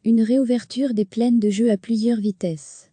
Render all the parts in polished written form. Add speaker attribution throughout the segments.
Speaker 1: Une réouverture des plaines de jeux à plusieurs vitesses.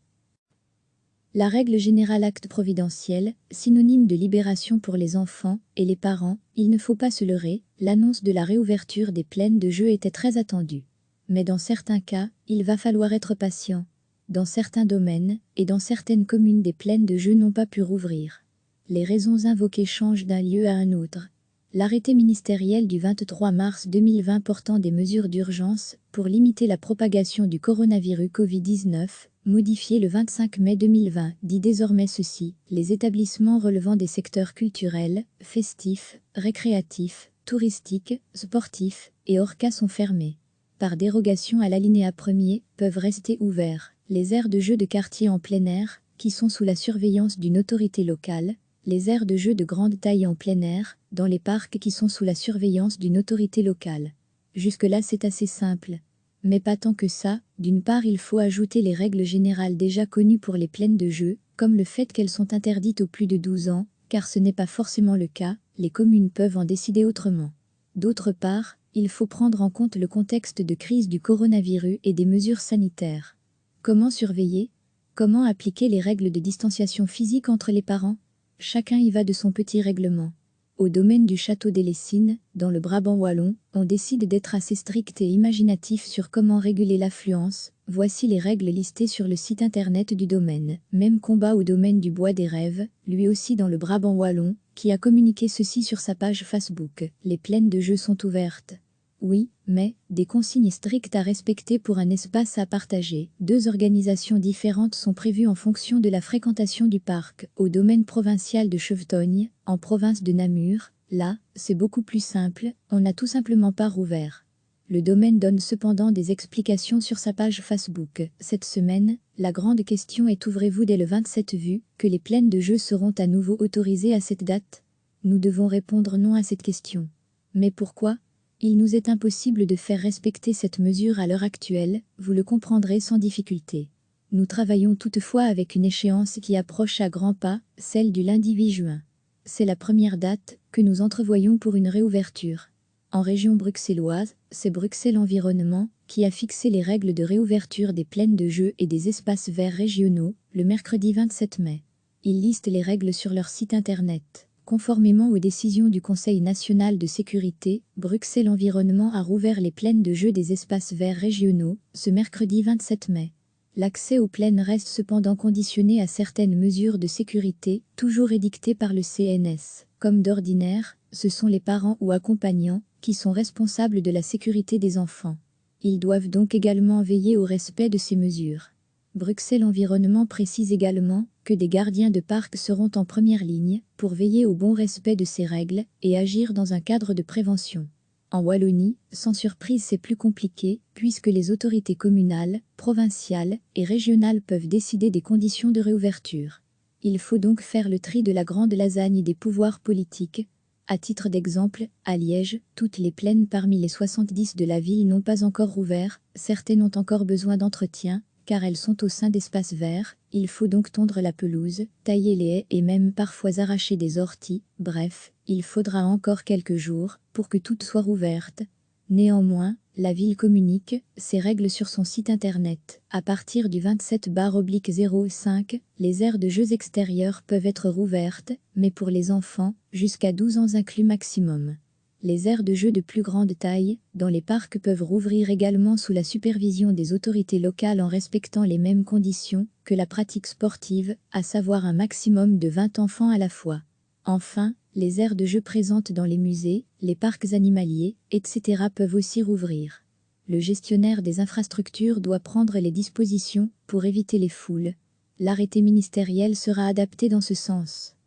Speaker 1: La règle générale acte providentiel, synonyme de libération pour les enfants et les parents, il ne faut pas se leurrer, l'annonce de la réouverture des plaines de jeux était très attendue. Mais dans certains cas, il va falloir être patient. Dans certains domaines, et dans certaines communes des plaines de jeux n'ont pas pu rouvrir. Les raisons invoquées changent d'un lieu à un autre. L'arrêté ministériel du 23 mars 2020 portant des mesures d'urgence pour limiter la propagation du coronavirus Covid-19, modifié le 25 mai 2020, dit désormais ceci: les établissements relevant des secteurs culturels, festifs, récréatifs, touristiques, sportifs et hors cas sont fermés. Par dérogation à l'alinéa 1er, peuvent rester ouverts les aires de jeux de quartier en plein air, qui sont sous la surveillance d'une autorité locale, les aires de jeux de grande taille en plein air, dans les parcs qui sont sous la surveillance d'une autorité locale. Jusque-là, c'est assez simple. Mais pas tant que ça. D'une part, il faut ajouter les règles générales déjà connues pour les plaines de jeux, comme le fait qu'elles sont interdites aux plus de 12 ans, car ce n'est pas forcément le cas, les communes peuvent en décider autrement. D'autre part, il faut prendre en compte le contexte de crise du coronavirus et des mesures sanitaires. Comment surveiller? Comment appliquer les règles de distanciation physique entre les parents? Chacun y va de son petit règlement. Au domaine du château des Lessines, dans le Brabant wallon, on décide d'être assez strict et imaginatif sur comment réguler l'affluence. Voici les règles listées sur le site internet du domaine. Même combat au domaine du Bois des Rêves, lui aussi dans le Brabant wallon, qui a communiqué ceci sur sa page Facebook. Les plaines de jeux sont ouvertes. Oui, mais des consignes strictes à respecter pour un espace à partager. 2 organisations différentes sont prévues en fonction de la fréquentation du parc. Au domaine provincial de Chevetogne, en province de Namur, là, c'est beaucoup plus simple, on n'a tout simplement pas rouvert. Le domaine donne cependant des explications sur sa page Facebook. Cette semaine, la grande question est: ouvrez-vous dès le 27 vu que les plaines de jeux seront à nouveau autorisées à cette date? Nous devons répondre non à cette question. Mais pourquoi? Il nous est impossible de faire respecter cette mesure à l'heure actuelle, vous le comprendrez sans difficulté. Nous travaillons toutefois avec une échéance qui approche à grands pas, celle du lundi 8 juin. C'est la première date que nous entrevoyons pour une réouverture. En région bruxelloise, c'est Bruxelles Environnement qui a fixé les règles de réouverture des plaines de jeux et des espaces verts régionaux, le mercredi 27 mai. Ils listent les règles sur leur site internet. Conformément aux décisions du Conseil national de sécurité, Bruxelles Environnement a rouvert les plaines de jeux des espaces verts régionaux, ce mercredi 27 mai. L'accès aux plaines reste cependant conditionné à certaines mesures de sécurité, toujours édictées par le CNS. Comme d'ordinaire, ce sont les parents ou accompagnants qui sont responsables de la sécurité des enfants. Ils doivent donc également veiller au respect de ces mesures. Bruxelles Environnement précise également que des gardiens de parc seront en première ligne pour veiller au bon respect de ces règles et agir dans un cadre de prévention. En Wallonie, sans surprise, c'est plus compliqué puisque les autorités communales, provinciales et régionales peuvent décider des conditions de réouverture. Il faut donc faire le tri de la grande lasagne des pouvoirs politiques. À titre d'exemple, à Liège, toutes les plaines parmi les 70 de la ville n'ont pas encore rouvert, certaines ont encore besoin d'entretien, car elles sont au sein d'espaces verts, il faut donc tondre la pelouse, tailler les haies et même parfois arracher des orties, bref, il faudra encore quelques jours pour que toutes soient rouvertes. Néanmoins, la ville communique ses règles sur son site internet. À partir du 27/05, les aires de jeux extérieurs peuvent être rouvertes, mais pour les enfants, jusqu'à 12 ans inclus maximum. Les aires de jeux de plus grande taille, dans les parcs, peuvent rouvrir également sous la supervision des autorités locales en respectant les mêmes conditions que la pratique sportive, à savoir un maximum de 20 enfants à la fois. Enfin, les aires de jeux présentes dans les musées, les parcs animaliers, etc. peuvent aussi rouvrir. Le gestionnaire des infrastructures doit prendre les dispositions pour éviter les foules. L'arrêté ministériel sera adapté dans ce sens.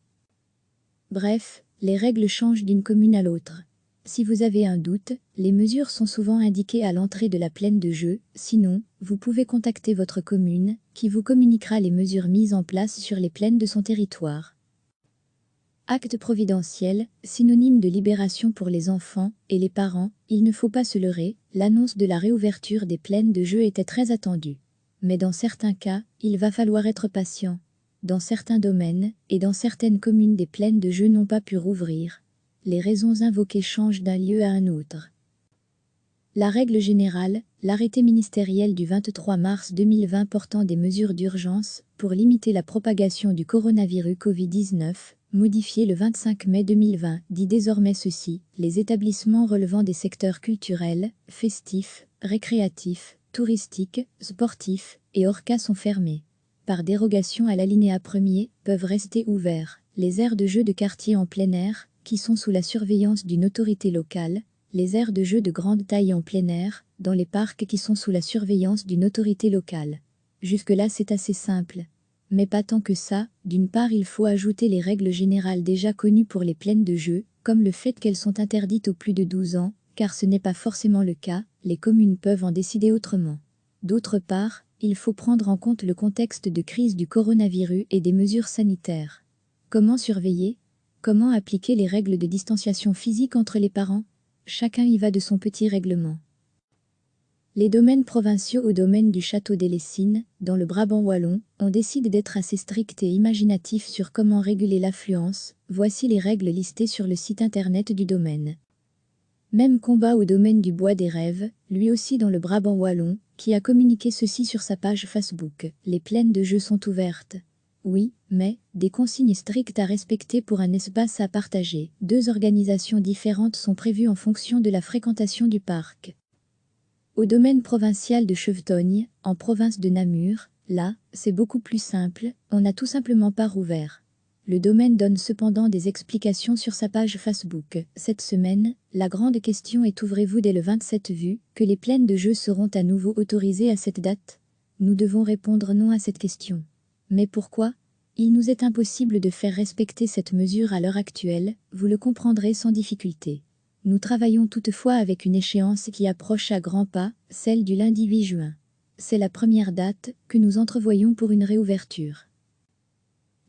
Speaker 1: Bref, les règles changent d'une commune à l'autre. Si vous avez un doute, les mesures sont souvent indiquées à l'entrée de la plaine de jeu, sinon, vous pouvez contacter votre commune, qui vous communiquera les mesures mises en place sur les plaines de son territoire. Acte providentiel, synonyme de libération pour les enfants et les parents, il ne faut pas se leurrer, l'annonce de la réouverture des plaines de jeu était très attendue. Mais dans certains cas, il va falloir être patient. Dans certains domaines, et dans certaines communes, des plaines de jeu n'ont pas pu rouvrir. Les raisons invoquées changent d'un lieu à un autre. La règle générale, l'arrêté ministériel du 23 mars 2020 portant des mesures d'urgence pour limiter la propagation du coronavirus Covid-19, modifié le 25 mai 2020, dit désormais ceci: les établissements relevant des secteurs culturels, festifs, récréatifs, touristiques, sportifs et hors cas sont fermés. Par dérogation à l'alinéa 1er, peuvent rester ouverts les aires de jeux de quartier en plein air, qui sont sous la surveillance d'une autorité locale, les aires de jeux de grande taille en plein air, dans les parcs qui sont sous la surveillance d'une autorité locale. Jusque-là, c'est assez simple. Mais pas tant que ça. D'une part, il faut ajouter les règles générales déjà connues pour les plaines de jeux, comme le fait qu'elles sont interdites aux plus de 12 ans, car ce n'est pas forcément le cas, les communes peuvent en décider autrement. D'autre part, il faut prendre en compte le contexte de crise du coronavirus et des mesures sanitaires. Comment surveiller? Comment appliquer les règles de distanciation physique entre les parents? Chacun y va de son petit règlement. Les domaines provinciaux au domaine du château des Lessines, dans le Brabant wallon, on décide d'être assez strict et imaginatif sur comment réguler l'affluence. Voici les règles listées sur le site internet du domaine. Même combat au domaine du Bois des Rêves, lui aussi dans le Brabant wallon, qui a communiqué ceci sur sa page Facebook: les plaines de jeux sont ouvertes. Oui, mais des consignes strictes à respecter pour un espace à partager. 2 organisations différentes sont prévues en fonction de la fréquentation du parc. Au domaine provincial de Chevetogne, en province de Namur, là, c'est beaucoup plus simple, on n'a tout simplement pas rouvert. Le domaine donne cependant des explications sur sa page Facebook. Cette semaine, la grande question est: ouvrez-vous dès le 27 vu que les plaines de jeux seront à nouveau autorisées à cette date? Nous devons répondre non à cette question. Mais pourquoi? Il nous est impossible de faire respecter cette mesure à l'heure actuelle, vous le comprendrez sans difficulté. Nous travaillons toutefois avec une échéance qui approche à grands pas, celle du lundi 8 juin. C'est la première date que nous entrevoyons pour une réouverture.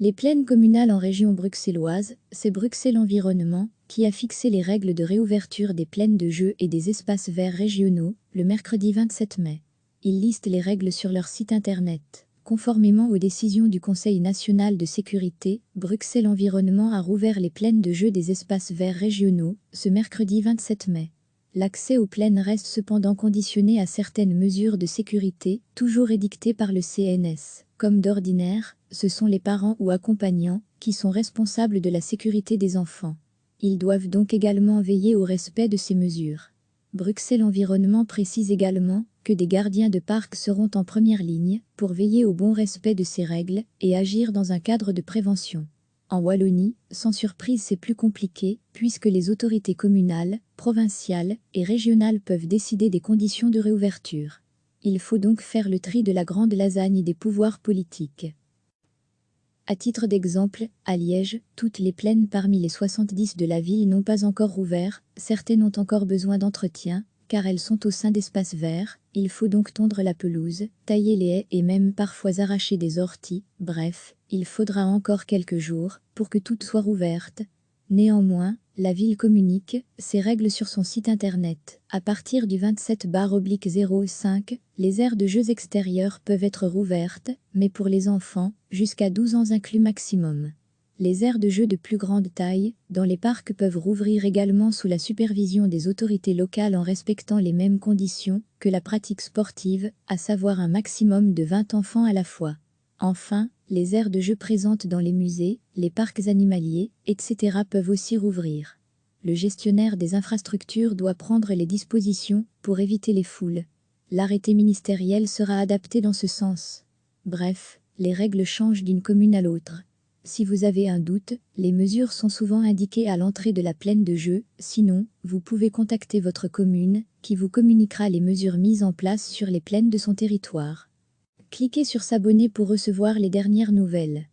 Speaker 1: Les plaines communales en région bruxelloise, c'est Bruxelles Environnement qui a fixé les règles de réouverture des plaines de jeux et des espaces verts régionaux, le mercredi 27 mai. Ils listent les règles sur leur site internet. Conformément aux décisions du Conseil national de sécurité, Bruxelles Environnement a rouvert les plaines de jeux des espaces verts régionaux, ce mercredi 27 mai. L'accès aux plaines reste cependant conditionné à certaines mesures de sécurité, toujours édictées par le CNS. Comme d'ordinaire, ce sont les parents ou accompagnants qui sont responsables de la sécurité des enfants. Ils doivent donc également veiller au respect de ces mesures. Bruxelles Environnement précise également que des gardiens de parc seront en première ligne pour veiller au bon respect de ces règles et agir dans un cadre de prévention. En Wallonie, sans surprise, c'est plus compliqué, puisque les autorités communales, provinciales et régionales peuvent décider des conditions de réouverture. Il faut donc faire le tri de la grande lasagne des pouvoirs politiques. À titre d'exemple, à Liège, toutes les plaines parmi les 70 de la ville n'ont pas encore rouvert, certaines ont encore besoin d'entretien, car elles sont au sein d'espaces verts, il faut donc tondre la pelouse, tailler les haies et même parfois arracher des orties, bref, il faudra encore quelques jours pour que toutes soient rouvertes. Néanmoins, la ville communique ses règles sur son site internet. À partir du 27/05, les aires de jeux extérieurs peuvent être rouvertes, mais pour les enfants, jusqu'à 12 ans inclus maximum. Les aires de jeux de plus grande taille, dans les parcs, peuvent rouvrir également sous la supervision des autorités locales en respectant les mêmes conditions que la pratique sportive, à savoir un maximum de 20 enfants à la fois. Enfin, les aires de jeux présentes dans les musées, les parcs animaliers, etc. peuvent aussi rouvrir. Le gestionnaire des infrastructures doit prendre les dispositions pour éviter les foules. L'arrêté ministériel sera adapté dans ce sens. Bref, les règles changent d'une commune à l'autre. Si vous avez un doute, les mesures sont souvent indiquées à l'entrée de la plaine de jeu, sinon, vous pouvez contacter votre commune, qui vous communiquera les mesures mises en place sur les plaines de son territoire. Cliquez sur s'abonner pour recevoir les dernières nouvelles.